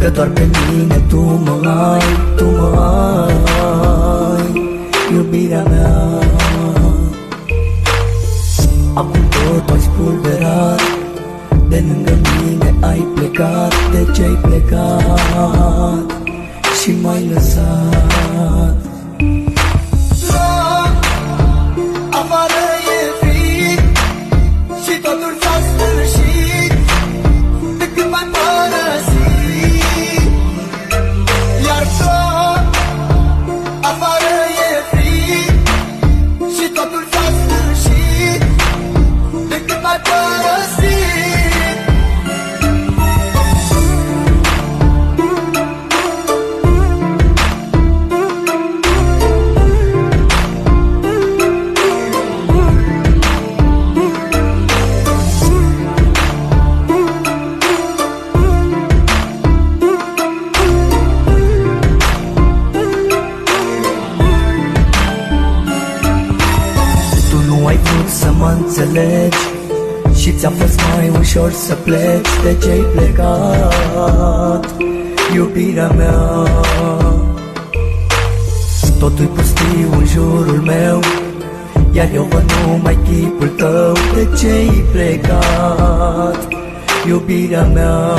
că doar pe mine tu mă ai, tu mă ai, iubirea mea. Acum tot ai spulberat, de lângă mine ai plecat. De ce ai plecat și m-ai lăsat? Afară e frig și totul s-a sfârșit de când m-ai părăsit. Iar tot afară e frig și totul s-a sfârșit de când m-ai părăsit. Ai vrut să mă înțelegi și ți-a fost mai ușor să pleci. De ce-ai plecat, iubirea mea? Totul-i pustiu în jurul meu, iar eu văd numai chipul tău. De ce-ai plecat, iubirea mea?